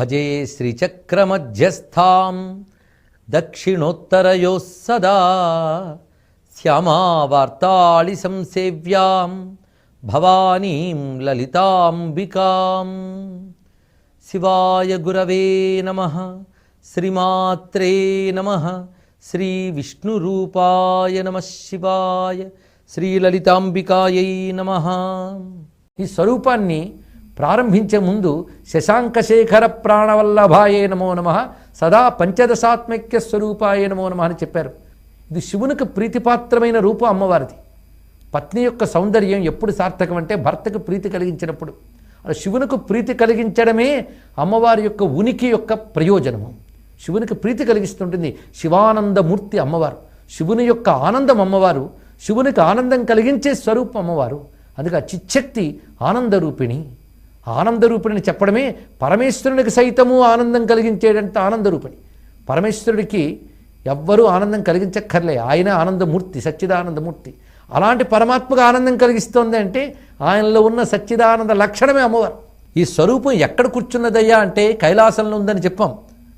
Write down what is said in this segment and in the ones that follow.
భజే శ్రీచక్రమధ్యస్థాం దక్షిణోత్తరయో సదా శ్యామావార్తాళి సంసేవ్యాం భవానీం లలితాంబికాం. శివాయ గురవే నమః. శ్రీమాత్రే నమః. శ్రీ విష్ణురూపాయ నమః శివాయ. శ్రీలలితాంబికాయై నమః. ఈ స్వరూపాన్ని ప్రారంభించే ముందు శశాంకశేఖర ప్రాణవల్లభాయే నమో నమః, సదా పంచదశాత్మైక్య స్వరూపాయ నమో నమః అని చెప్పారు. ఇది శివునికి ప్రీతిపాత్రమైన రూపం అమ్మవారిది. పత్ని యొక్క సౌందర్యం ఎప్పుడు సార్థకం అంటే భర్తకు ప్రీతి కలిగించినప్పుడు. అలా శివునికి ప్రీతి కలిగించడమే అమ్మవారి యొక్క ఉనికి యొక్క ప్రయోజనము. శివునికి ప్రీతి కలిగిస్తుంటుంది శివానందమూర్తి అమ్మవారు. శివుని యొక్క ఆనందం అమ్మవారు, శివునికి ఆనందం కలిగించే స్వరూపం అమ్మవారు. అందుకే ఆ చిచ్చక్తి ఆనందరూపిణి. ఆనందరూపిణిని చెప్పడమే పరమేశ్వరునికి సైతము ఆనందం కలిగించేటంత ఆనందరూపిణి. పరమేశ్వరుడికి ఎవ్వరూ ఆనందం కలిగించక్కర్లే, ఆయన ఆనందమూర్తి, సచ్చిదానందమూర్తి. అలాంటి పరమాత్మకు ఆనందం కలిగిస్తోంది అంటే ఆయనలో ఉన్న సచ్చిదానంద లక్షణమే అమ్మవారు. ఈ స్వరూపం ఎక్కడ కూర్చున్నదయ్యా అంటే కైలాసంలో ఉందని చెప్పాం.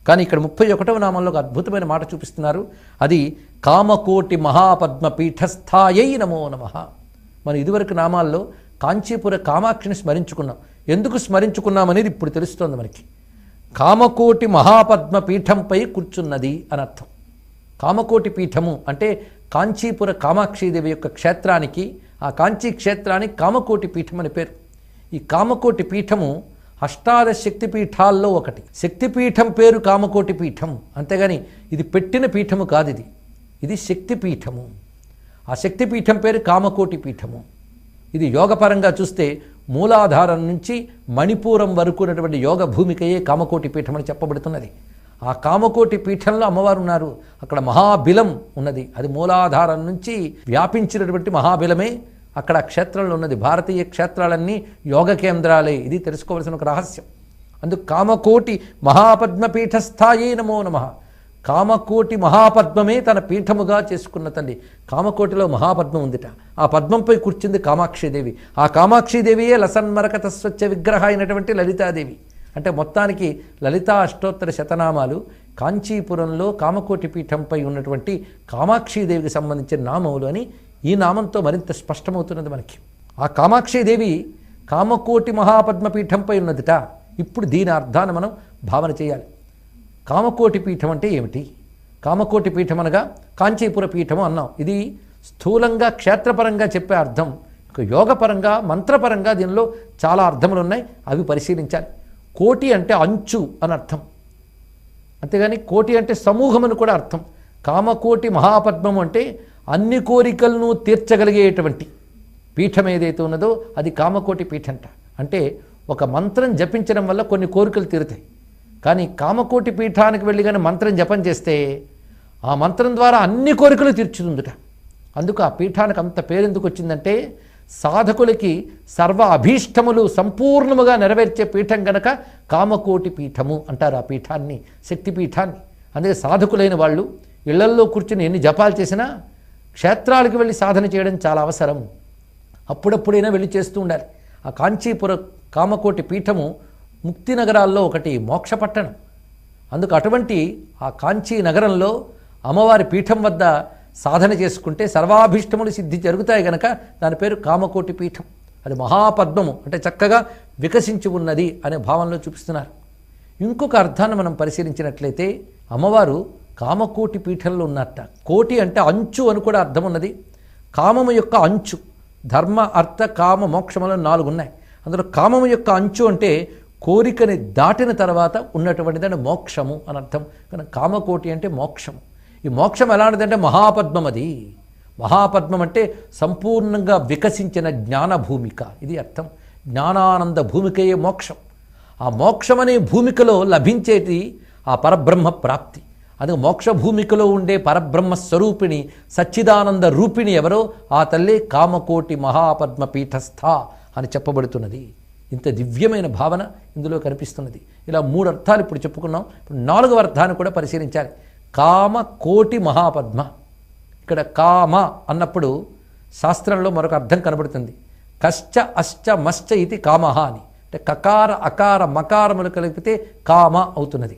కానీ ఇక్కడ 31వ నామంలో ఒక అద్భుతమైన మాట చూపిస్తున్నారు. అది కామకోటి మహాపద్మ పీఠస్థాయై నమో నమః. మనం ఇదివరకు నామాల్లో కాంచీపుర కామాక్షిని స్మరించుకున్నాం. ఎందుకు స్మరించుకున్నామనేది ఇప్పుడు తెలుస్తోంది మనకి. కామకోటి మహాపద్మ పీఠంపై కూర్చున్నది అని అర్థం. కామకోటి పీఠము అంటే కాంచీపుర కామాక్షీదేవి యొక్క క్షేత్రానికి, ఆ కాంచీ క్షేత్రానికి కామకోటి పీఠం అని పేరు. ఈ కామకోటి పీఠము అష్టాదశ శక్తిపీఠాల్లో ఒకటి. శక్తిపీఠం పేరు కామకోటి పీఠం, అంతేగాని ఇది పెట్టిన పీఠము కాదు. ఇది శక్తిపీఠము. ఆ శక్తిపీఠం పేరు కామకోటి పీఠము. ఇది యోగపరంగా చూస్తే మూలాధారం నుంచి మణిపూరం వరకు ఉన్నటువంటి యోగ భూమికయే కామకోటి పీఠం అని చెప్పబడుతున్నది. ఆ కామకోటి పీఠంలో అమ్మవారు ఉన్నారు. అక్కడ మహాబిలం ఉన్నది. అది మూలాధారం నుంచి వ్యాపించినటువంటి మహాబిలమే అక్కడ క్షేత్రంలో ఉన్నది. భారతీయ క్షేత్రాలన్నీ యోగ కేంద్రాలే. ఇది తెలుసుకోవాల్సిన ఒక రహస్యం. అందుకు కామకోటి మహాపద్మపీఠస్థాయే నమో నమః. కామకోటి మహాపద్మమే తన పీఠముగా చేసుకున్న తల్లి. కామకోటిలో మహాపద్మం ఉందిట. ఆ పద్మంపై కూర్చుంది కామాక్షిదేవి. ఆ కామాక్షిదేవియే లసన్మరకత స్వచ్ఛ విగ్రహ అయినటువంటి లలితాదేవి. అంటే మొత్తానికి లలితా అష్టోత్తర శతనామాలు కాంచీపురంలో కామకోటి పీఠంపై ఉన్నటువంటి కామాక్షిదేవికి సంబంధించిన నామములు అని ఈ నామంతో మరింత స్పష్టమవుతున్నది మనకి. ఆ కామాక్షిదేవి కామకోటి మహాపద్మపీఠంపై ఉన్నదిట. ఇప్పుడు దీని అర్థాన్ని మనం భావన చేయాలి. కామకోటి పీఠం అంటే ఏమిటి? కామకోటి పీఠం అనగా కాంచీపుర పీఠము అన్నాం. ఇది స్థూలంగా క్షేత్రపరంగా చెప్పే అర్థం. యోగపరంగా మంత్రపరంగా దీనిలో చాలా అర్థములు ఉన్నాయి. అవి పరిశీలించాలి. కోటి అంటే అంచు అని అర్థం, అంతేగాని కోటి అంటే సమూహం అని కూడా అర్థం. కామకోటి మహాపద్మము అంటే అన్ని కోరికలను తీర్చగలిగేటువంటి పీఠం ఏదైతే ఉన్నదో అది కామకోటి పీఠంట. అంటే ఒక మంత్రం జపించడం వల్ల కొన్ని కోరికలు తీరుతాయి. కానీ కామకోటి పీఠానికి వెళ్ళి కానీ మంత్రం జపం చేస్తే ఆ మంత్రం ద్వారా అన్ని కోరికలు తీర్చుతుందిట. అందుకు ఆ పీఠానికి అంత పేరెందుకు వచ్చిందంటే సాధకులకి సర్వ అభీష్టములు సంపూర్ణముగా నెరవేర్చే పీఠం గనక కామకోటి పీఠము అంటారు ఆ పీఠాన్ని, శక్తిపీఠాన్ని. అందుకే సాధకులైన వాళ్ళు ఇళ్లల్లో కూర్చుని ఎన్ని జపాలు చేసినా క్షేత్రాలకు వెళ్ళి సాధన చేయడం చాలా అవసరం. అప్పుడప్పుడైనా వెళ్ళి చేస్తూ ఉండాలి. ఆ కాంచీపుర కామకోటి పీఠము ముక్తి నగరాల్లో ఒకటి, మోక్షపట్టణం. అందుకు అటువంటి ఆ కాంచీ నగరంలో అమ్మవారి పీఠం వద్ద సాధన చేసుకుంటే సర్వాభీష్టములు సిద్ధి జరుగుతాయి గనక దాని పేరు కామకోటి పీఠం. అది మహాపద్మము అంటే చక్కగా వికసించి ఉన్నది అనే భావనలో చూపిస్తున్నారు. ఇంకొక అర్థాన్ని మనం పరిశీలించినట్లయితే అమ్మవారు కామకోటి పీఠంలో ఉన్నట్ట. కోటి అంటే అంచు అని కూడా అర్థం ఉన్నది. కామము యొక్క అంచు, ధర్మ అర్థ కామ మోక్షములు 4 ఉన్నాయి. అందులో కామము యొక్క అంచు అంటే కోరికని దాటిన తర్వాత ఉన్నటువంటిదంటే మోక్షము అని అర్థం. కానీ కామకోటి అంటే మోక్షము. ఈ మోక్షం ఎలాంటిదంటే మహాపద్మం. అది మహాపద్మం అంటే సంపూర్ణంగా వికసించిన జ్ఞాన భూమిక, ఇది అర్థం. జ్ఞానానంద భూమికయే మోక్షం. ఆ మోక్షం అనే భూమికలో లభించేది ఆ పరబ్రహ్మ ప్రాప్తి. అందుకే మోక్ష భూమికలో ఉండే పరబ్రహ్మ స్వరూపిణి సచ్చిదానంద రూపిణి ఎవరో ఆ తల్లి కామకోటి మహాపద్మ పీఠస్థ అని చెప్పబడుతున్నది. ఇంత దివ్యమైన భావన ఇందులో కనిపిస్తున్నది. ఇలా 3 అర్థాలు ఇప్పుడు చెప్పుకున్నాం. ఇప్పుడు 4వ అర్థాన్ని కూడా పరిశీలించాలి. కామ కోటి మహాపద్మ. ఇక్కడ కామ అన్నప్పుడు శాస్త్రంలో మరొక అర్థం కనబడుతుంది. కశ్చ అశ్చ మశ్చ ఇది కామహ అని. అంటే కకార అకార మకారములు కలిపితే కామ అవుతున్నది.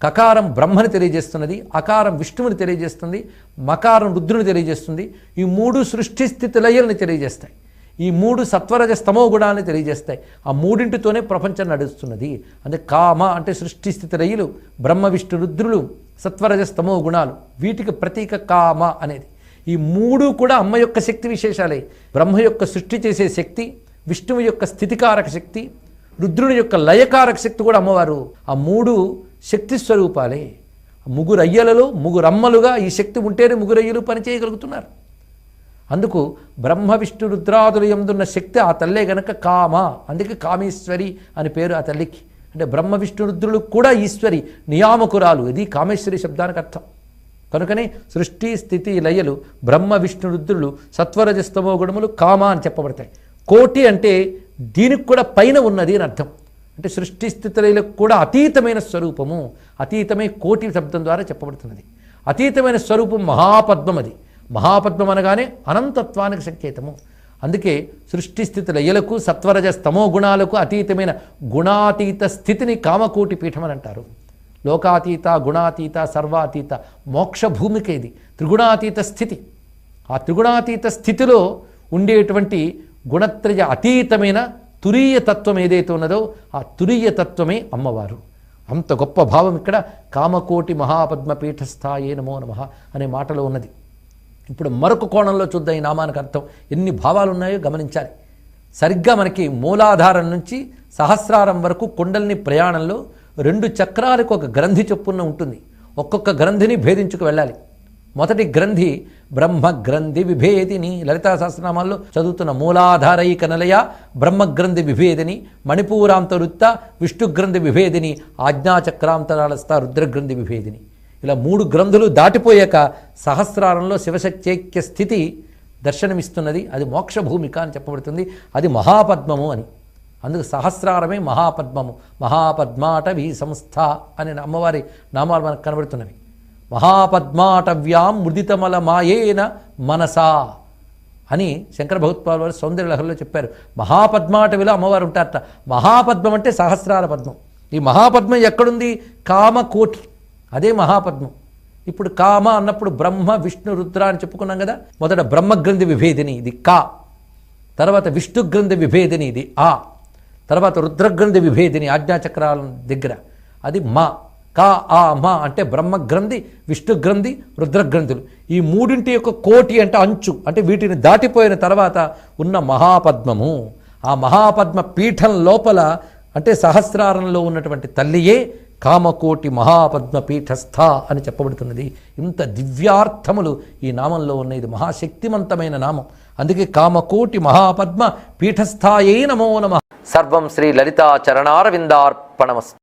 కకారం బ్రహ్మని తెలియజేస్తున్నది, అకారం విష్ణువుని తెలియజేస్తుంది, మకారం రుద్రుని తెలియజేస్తుంది. ఈ మూడు సృష్టి స్థితి లయల్ని తెలియజేస్తాయి. ఈ మూడు సత్వరజ స్తమో గుణాన్ని తెలియజేస్తాయి. ఆ మూడింటితోనే ప్రపంచం నడుస్తున్నది. అంటే కామ అంటే సృష్టి స్థితి లయలు, బ్రహ్మ విష్ణు రుద్రులు, సత్వరజ స్తమో గుణాలు, వీటికి ప్రతీక కామ అనేది. ఈ మూడు కూడా అమ్మ యొక్క శక్తి విశేషాలే. బ్రహ్మ యొక్క సృష్టి చేసే శక్తి, విష్ణువు యొక్క స్థితికారక శక్తి, రుద్రుని యొక్క లయకారక శక్తి కూడా అమ్మవారు. ఆ మూడు శక్తి స్వరూపాలే. ముగ్గురు అయ్యలలో ముగ్గురు అమ్మలుగా ఈ శక్తి ఉంటేనే ముగ్గురు అయ్యలు పనిచేయగలుగుతున్నారు. అందుకు బ్రహ్మ విష్ణు రుద్రాదులు ఎందున్న శక్తి ఆ తల్లే గనక కామ, అందుకే కామేశ్వరి అని పేరు ఆ తల్లికి. అంటే బ్రహ్మ విష్ణు రుద్రులు కూడా ఈశ్వరి, నియామకురాలు. ఇది కామేశ్వరి శబ్దానికి అర్థం. కనుకనే సృష్టి స్థితి లయలు బ్రహ్మ విష్ణు రుద్రులు, సత్వరజస్తమో గుణములు కామ అని చెప్పబడతాయి. కోటి అంటే దీనికి కూడా పైన ఉన్నది అని అర్థం. అంటే సృష్టి స్థితి లయలకు కూడా అతీతమైన స్వరూపము, అతీతమే కోటి శబ్దం ద్వారా చెప్పబడుతున్నది. అతీతమైన స్వరూపం మహాపద్మం. అది మహాపద్మం అనగానే అనంతత్వానికి సంకేతము. అందుకే సృష్టి స్థితి లయలకు సత్వరజ స్తమో గుణాలకు అతీతమైన గుణాతీత స్థితిని కామకోటి పీఠం అని అంటారు. లోకాతీత, గుణాతీత, సర్వాతీత, మోక్ష భూమిక ఇది త్రిగుణాతీత స్థితి. ఆ త్రిగుణాతీత స్థితిలో ఉండేటువంటి గుణత్రయ అతీతమైన తురీయ తత్వం ఏదైతే ఉన్నదో ఆ తురీయ తత్వమే అమ్మవారు. అంత గొప్ప భావం ఇక్కడ కామకోటి మహాపద్మ పీఠస్థాయే నమో నమః అనే మాటలో ఉన్నది. ఇప్పుడు మరొక కోణంలో చూద్దాం ఈ నామానికి అర్థం. ఎన్ని భావాలు ఉన్నాయో గమనించాలి. సరిగ్గా మనకి మూలాధారం నుంచి సహస్రారం వరకు కుండలిని ప్రయాణంలో 2 చక్రాలకు ఒక గ్రంథి చొప్పున ఉంటుంది. ఒక్కొక్క గ్రంథిని భేదించుకు వెళ్ళాలి. మొదటి గ్రంథి బ్రహ్మగ్రంథి విభేదిని. లలితా సహస్రనామాల్లో చదువుతున్న మూలాధారైక నిలయ బ్రహ్మగ్రంథి విభేదిని, మణిపూరాంతరుత్త విష్ణుగ్రంథి విభేదిని, ఆజ్ఞాచక్రాంతరాలస్థ రుద్రగ్రంథి విభేదిని. ఇలా 3 గ్రంథులు దాటిపోయాక సహస్రారంలో శివశక్త్యైక్య స్థితి దర్శనమిస్తున్నది. అది మోక్ష భూమిక అని చెప్పబడుతుంది. అది మహాపద్మము అని. అందుకు సహస్రారమే మహాపద్మము. మహాపద్మాటవీ సంస్థ అనే అమ్మవారి నామాలు మనకు కనబడుతున్నవి. మహాపద్మాటవ్యాం మృదితమల మాయేన మనసా అని శంకర భగవత్పాల్ వారు సౌందర్యలహరిలో చెప్పారు. మహాపద్మాటవిలో అమ్మవారు ఉంటారట. మహాపద్మం అంటే సహస్రార పద్మం. ఈ మహాపద్మం ఎక్కడుంది? కామకోటి, అదే మహాపద్మం. ఇప్పుడు కామ అన్నప్పుడు బ్రహ్మ విష్ణు రుద్ర అని చెప్పుకున్నాం కదా. మొదట బ్రహ్మగ్రంథి విభేదిని, ఇది కా. తర్వాత విష్ణుగ్రంథి విభేదిని, ఇది ఆ. తర్వాత రుద్రగ్రంథి విభేదిని ఆజ్ఞాచక్రాల దగ్గర, అది మా. కా ఆ మా అంటే బ్రహ్మగ్రంథి, విష్ణుగ్రంథి, రుద్రగ్రంథులు. ఈ మూడింటి యొక్క కోటి అంటే అంచు, అంటే వీటిని దాటిపోయిన తర్వాత ఉన్న మహాపద్మము. ఆ మహాపద్మ పీఠం లోపల అంటే సహస్రారంలో ఉన్నటువంటి తల్లియే కామకోటి మహాపద్మ పీఠస్థ అని చెప్పబడుతున్నది. ఇంత దివ్యార్థములు ఈ నామంలో ఉన్న. ఇది మహాశక్తివంతమైన నామం. అందుకే కామకోటి మహాపద్మ పీఠస్థాయే నమో నమః. సర్వం శ్రీ లలితా చరణారవిందార్పణమస్తు.